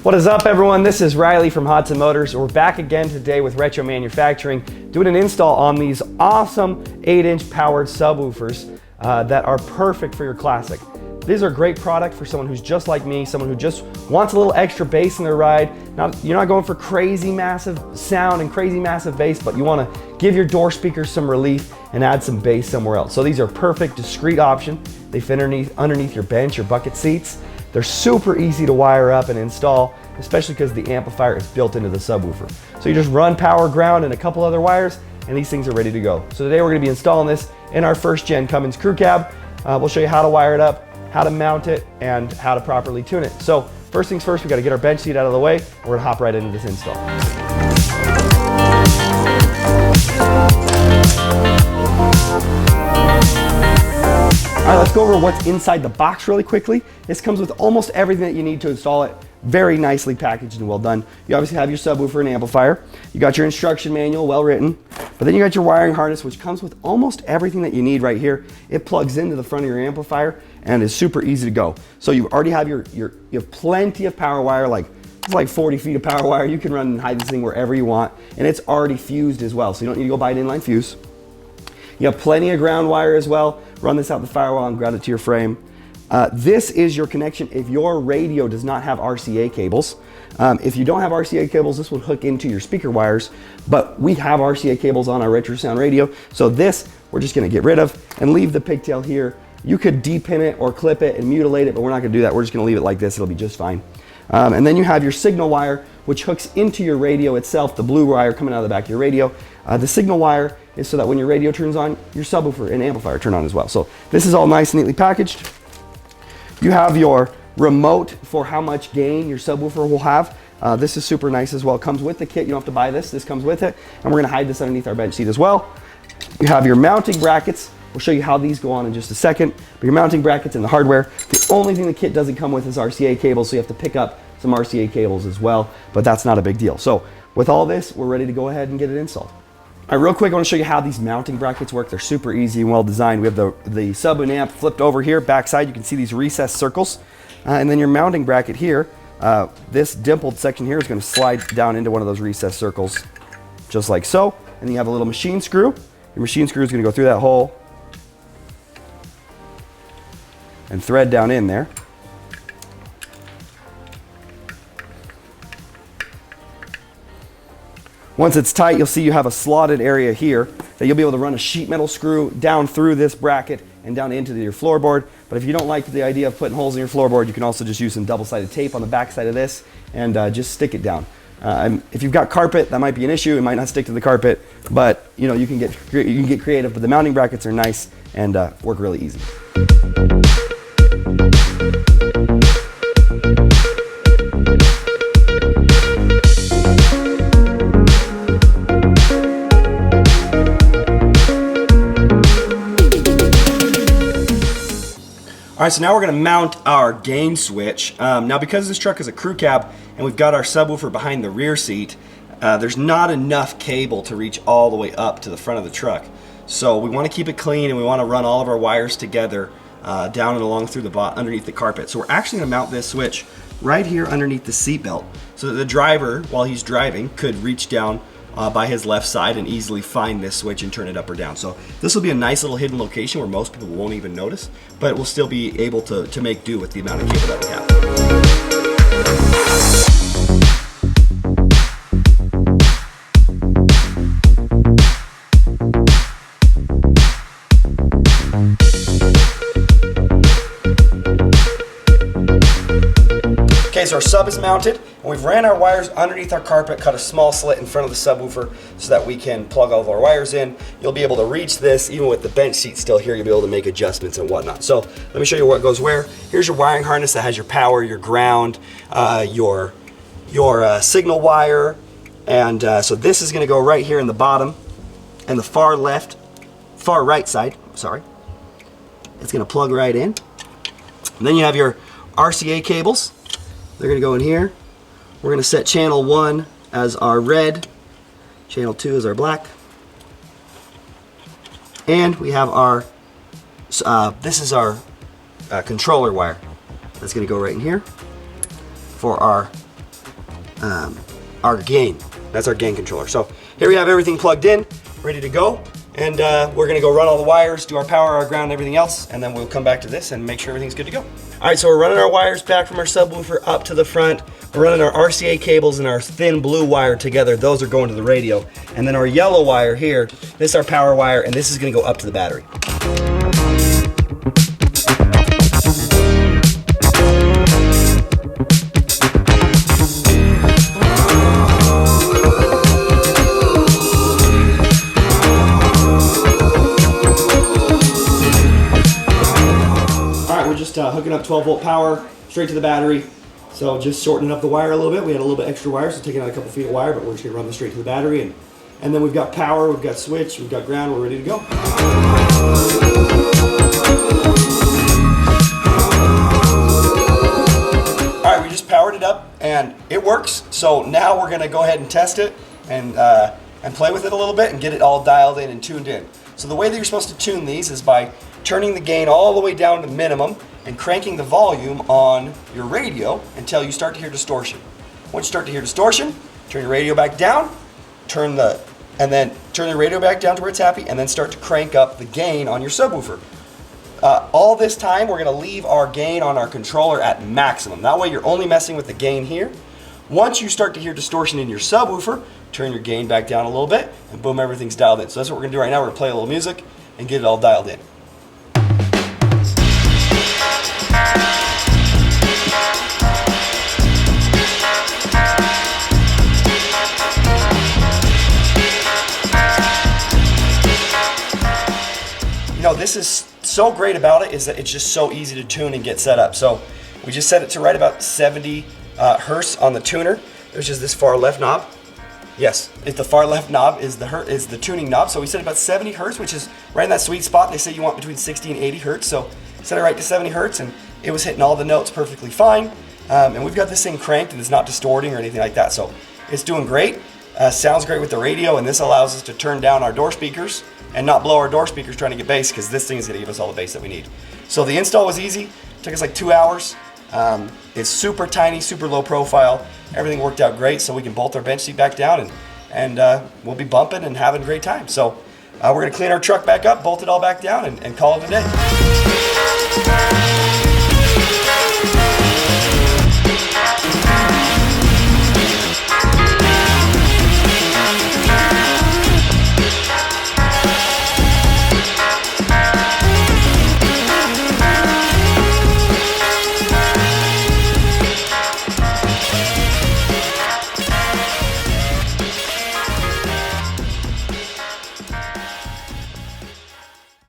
What is up, everyone? This is Riley from Hodson Motors. We're back again today with Retro Manufacturing, doing an install on these awesome 8-inch powered subwoofers that are perfect for your classic. These are a great product for someone who's just like me, someone who just wants a little extra bass in their ride. You're not going for crazy massive sound and crazy massive bass, but you want to give your door speakers some relief and add some bass somewhere else. So these are perfect, discreet option. They fit underneath your bench, your bucket seats. They're super easy to wire up and install, especially because the amplifier is built into the subwoofer. So you just run power, ground, and a couple other wires, and these things are ready to go. So today we're going to be installing this in our first gen Cummins crew cab. We'll show you how to wire it up, how to mount it, and how to properly tune it. So first things first, we got to get our bench seat out of the way, and we're going to hop right into this install. All right, let's go over what's inside the box really quickly. This comes with almost everything that you need to install it. Very nicely packaged and well done. You obviously have your subwoofer and amplifier. You got your instruction manual, well written. But then you got your wiring harness, which comes with almost everything that you need right here. It plugs into the front of your amplifier and is super easy to go. So you already have you have plenty of power wire, it's like 40 feet of power wire. You can run and hide this thing wherever you want. And it's already fused as well, so you don't need to go buy an inline fuse. You have plenty of ground wire as well. Run this out the firewall and ground it to your frame. This is your connection if your radio does not have RCA cables. If you don't have RCA cables, this would hook into your speaker wires, but we have RCA cables on our RetroSound radio. So this, we're just gonna get rid of and leave the pigtail here. You could depin it or clip it and mutilate it, but we're not gonna do that. We're just gonna leave it like this, it'll be just fine. And then you have your signal wire, which hooks into your radio itself, the blue wire coming out of the back of your radio. The signal wire is so that when your radio turns on, your subwoofer and amplifier turn on as well. So this is all nice and neatly packaged. You have your remote for how much gain your subwoofer will have. This is super nice as well. It comes with the kit, you don't have to buy this. This comes with it. And we're gonna hide this underneath our bench seat as well. You have your mounting brackets. We'll show you how these go on in just a second. But your mounting brackets and the hardware. The only thing the kit doesn't come with is RCA cables, so you have to pick up some RCA cables as well, but that's not a big deal. So with all this, we're ready to go ahead and get it installed. All right, real quick, I want to show you how these mounting brackets work. They're super easy and well designed. We have the sub and amp flipped over here, backside. You can see these recessed circles. And then your mounting bracket here, this dimpled section here is going to slide down into one of those recessed circles, just like so. And then you have a little machine screw. Your machine screw is going to go through that hole and thread down in there. Once it's tight, you'll see you have a slotted area here that you'll be able to run a sheet metal screw down through this bracket and down into your floorboard. But if you don't like the idea of putting holes in your floorboard, you can also just use some double-sided tape on the back side of this and just stick it down. If you've got carpet, that might be an issue. It might not stick to the carpet, but you can get creative. But the mounting brackets are nice and work really easy. All right, so now we're gonna mount our gain switch. Now because this truck is a crew cab and we've got our subwoofer behind the rear seat, there's not enough cable to reach all the way up to the front of the truck. So we wanna keep it clean and we wanna run all of our wires together down and along through underneath the carpet. So we're actually gonna mount this switch right here underneath the seat belt so that the driver, while he's driving, could reach down by his left side and easily find this switch and turn it up or down. So this will be a nice little hidden location where most people won't even notice, but we'll still be able to make do with the amount of cable that we have. Okay, so our sub is mounted, and we've ran our wires underneath our carpet, cut a small slit in front of the subwoofer so that we can plug all of our wires in. You'll be able to reach this, even with the bench seat still here, you'll be able to make adjustments and whatnot. So let me show you what goes where. Here's your wiring harness that has your power, your ground, your signal wire, and so this is gonna go right here in the bottom and the far right side, sorry. It's gonna plug right in. And then you have your RCA cables. They're gonna go in here. We're gonna set channel 1 as our red, channel 2 as our black. And we have our, this is our controller wire. That's gonna go right in here for our our gain. That's our gain controller. So here we have everything plugged in, ready to go. And we're gonna go run all the wires, do our power, our ground, and everything else, and then we'll come back to this and make sure everything's good to go. All right, so we're running our wires back from our subwoofer up to the front. We're running our RCA cables and our thin blue wire together. Those are going to the radio. And then our yellow wire here, this is our power wire, and this is gonna go up to the battery. Hooking up 12-volt power straight to the battery. So just shortening up the wire a little bit. We had a little bit extra wire, so taking out a couple feet of wire, but we're just gonna run this straight to the battery. And then we've got power, we've got switch, we've got ground, we're ready to go. All right, we just powered it up and it works. So now we're gonna go ahead and test it and play with it a little bit and get it all dialed in and tuned in. So the way that you're supposed to tune these is by turning the gain all the way down to minimum and cranking the volume on your radio until you start to hear distortion. Once you start to hear distortion, turn your radio back down, turn the radio back down to where it's happy, and then start to crank up the gain on your subwoofer. All this time, we're gonna leave our gain on our controller at maximum. That way you're only messing with the gain here. Once you start to hear distortion in your subwoofer, turn your gain back down a little bit, and boom, everything's dialed in. So that's what we're gonna do right now. We're gonna play a little music and get it all dialed in. You know, this is so great about it is that it's just so easy to tune and get set up. So we just set it to right about 70 hertz on the tuner, which is this far left knob. Yes, it's the far left knob is the tuning knob. So we set about 70 hertz, which is right in that sweet spot. They say you want between 60 and 80 hertz. So set it right to 70 hertz, and it was hitting all the notes perfectly fine. And we've got this thing cranked, and it's not distorting or anything like that. So it's doing great. Sounds great with the radio, and this allows us to turn down our door speakers and not blow our door speakers trying to get bass, because this thing is going to give us all the bass that we need. So the install was easy. Took us like 2 hours. It's super tiny, super low profile. Everything worked out great, so we can bolt our bench seat back down, and we'll be bumping and having a great time. So we're going to clean our truck back up, bolt it all back down, and call it a day.